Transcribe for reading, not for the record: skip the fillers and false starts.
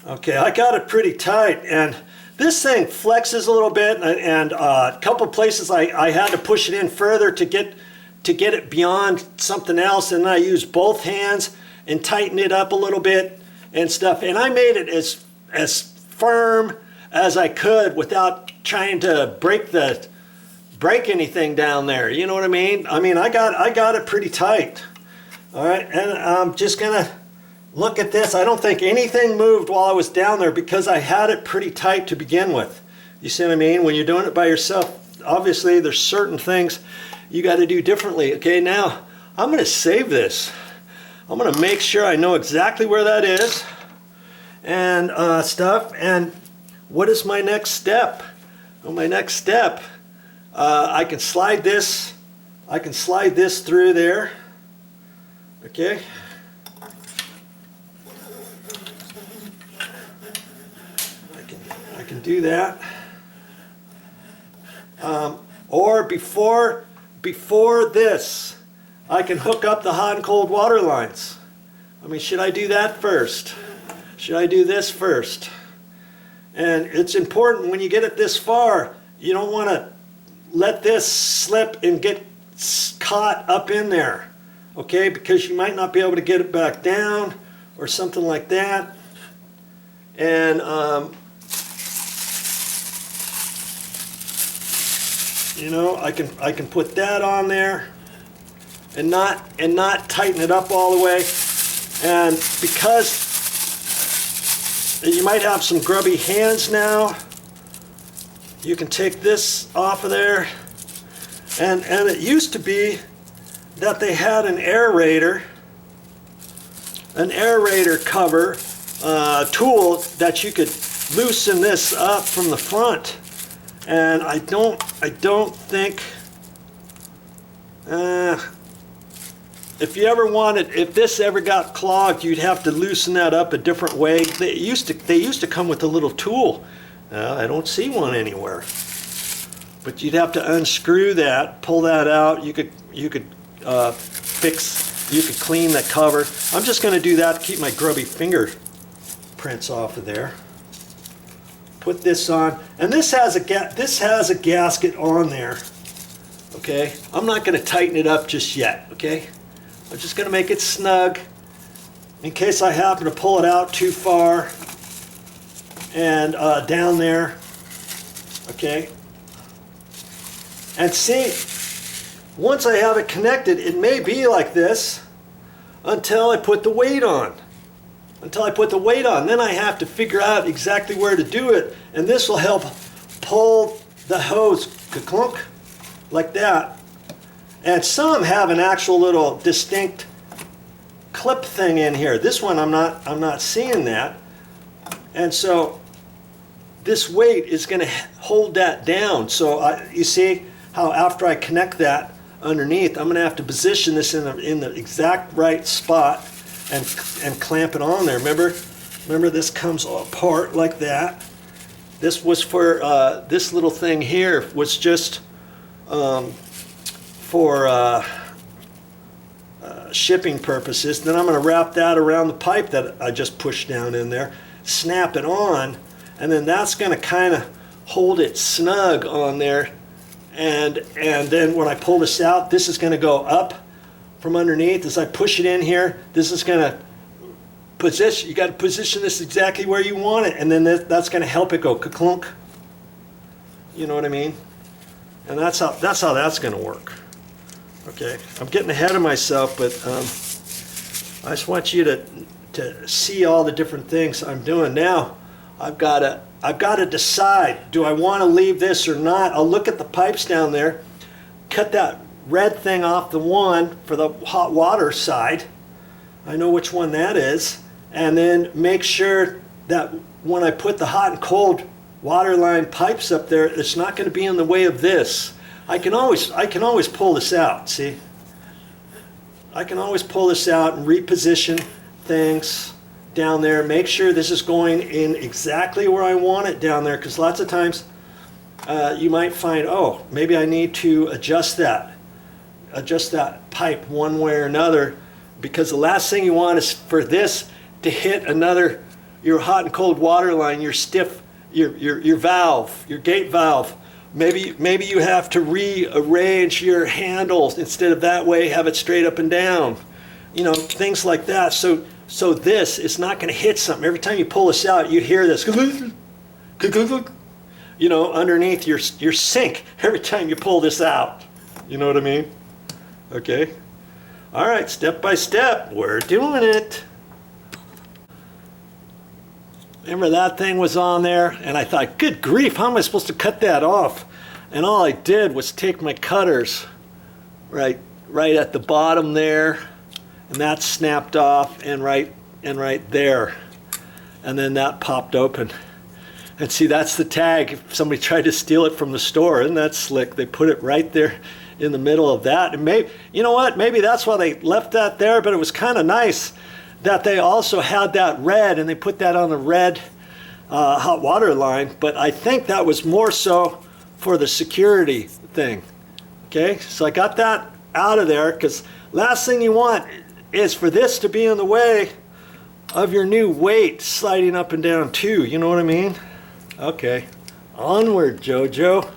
Okay, I got it pretty tight, and this thing flexes a little bit, and a couple places I had to push it in further to get it beyond something else, and I used both hands and tightened it up a little bit and stuff, and I made it as firm as I could without trying to break anything down there. You know what I mean? I mean, I got it pretty tight. All right, and I'm just gonna look at this. I don't think anything moved while I was down there because I had it pretty tight to begin with. You see what I mean? When you're doing it by yourself, obviously there's certain things you got to do differently. Okay, now I'm going to save this. I'm going to make sure I know exactly where that is and stuff. And what is my next step? Well, my next step, I can slide this. I can slide this through there. Okay. I can do that. Or before this, I can hook up the hot and cold water lines. I mean, should I do that first? Should I do this first? And it's important when you get it this far, you don't want to let this slip and get caught up in there, okay? Because you might not be able to get it back down or something like that. And you know, I can put that on there and not tighten it up all the way. And because you might have some grubby hands now, you can take this off of there. And it used to be that they had an aerator cover tool that you could loosen this up from the front. And I don't think, if this ever got clogged, you'd have to loosen that up a different way. They used to come with a little tool. I don't see one anywhere. But you'd have to unscrew that, pull that out. You could clean the cover. I'm just going to do that to keep my grubby fingerprints off of there. Put this on, and this has a gasket on there. Okay, I'm not going to tighten it up just yet. Okay, I'm just going to make it snug in case I happen to pull it out too far and down there. Okay, and see, once I have it connected, it may be like this until I put the weight on. Then I have to figure out exactly where to do it, and this will help pull the hose ka-clunk like that. And some have an actual little distinct clip thing in here. This one I'm not seeing that, and so this weight is going to hold that down. So you see how after I connect that underneath, I'm going to have to position this in the exact right spot. And clamp it on there. Remember this comes apart like that. This was for this little thing here was just for shipping purposes. Then I'm going to wrap that around the pipe that I just pushed down in there, snap it on, and then that's going to kind of hold it snug on there. And then when I pull this out, this is going to go up from underneath. As I push it in here, this is going to position. You got to position this exactly where you want it, and then that's going to help it go ka-clunk. You know what I mean? And that's how that's going to work. Okay, I'm getting ahead of myself, but I just want you to see all the different things I'm doing now. I've got to decide, do I want to leave this or not? I'll look at the pipes down there, cut that red thing off the one for the hot water side. I know which one that is, and then make sure that when I put the hot and cold water line pipes up there, it's not going to be in the way of this. I can always pull this out. See, I can always pull this out and reposition things down there. Make sure this is going in exactly where I want it down there, because lots of times you might find, oh, maybe I need to adjust that pipe one way or another, because the last thing you want is for this to hit another, your hot and cold water line, your stiff, your valve, your gate valve. Maybe you have to rearrange your handles instead of that way, have it straight up and down. You know, things like that. So this is not going to hit something. Every time you pull this out, you hear this, you know, underneath your sink every time you pull this out. You know what I mean? Okay. All right, step by step, we're doing it. Remember that thing was on there, and I thought, good grief, how am I supposed to cut that off? And all I did was take my cutters right at the bottom there, and that snapped off, and right there, and then that popped open. And see, that's the tag. If somebody tried to steal it from the store, isn't that slick? They put it right there in the middle of that. And maybe, you know what? Maybe that's why they left that there. But it was kind of nice that they also had that red, and they put that on the red hot water line. But I think that was more so for the security thing. Okay, so I got that out of there, because last thing you want is for this to be in the way of your new weight sliding up and down too. You know what I mean? Okay, onward, JoJo.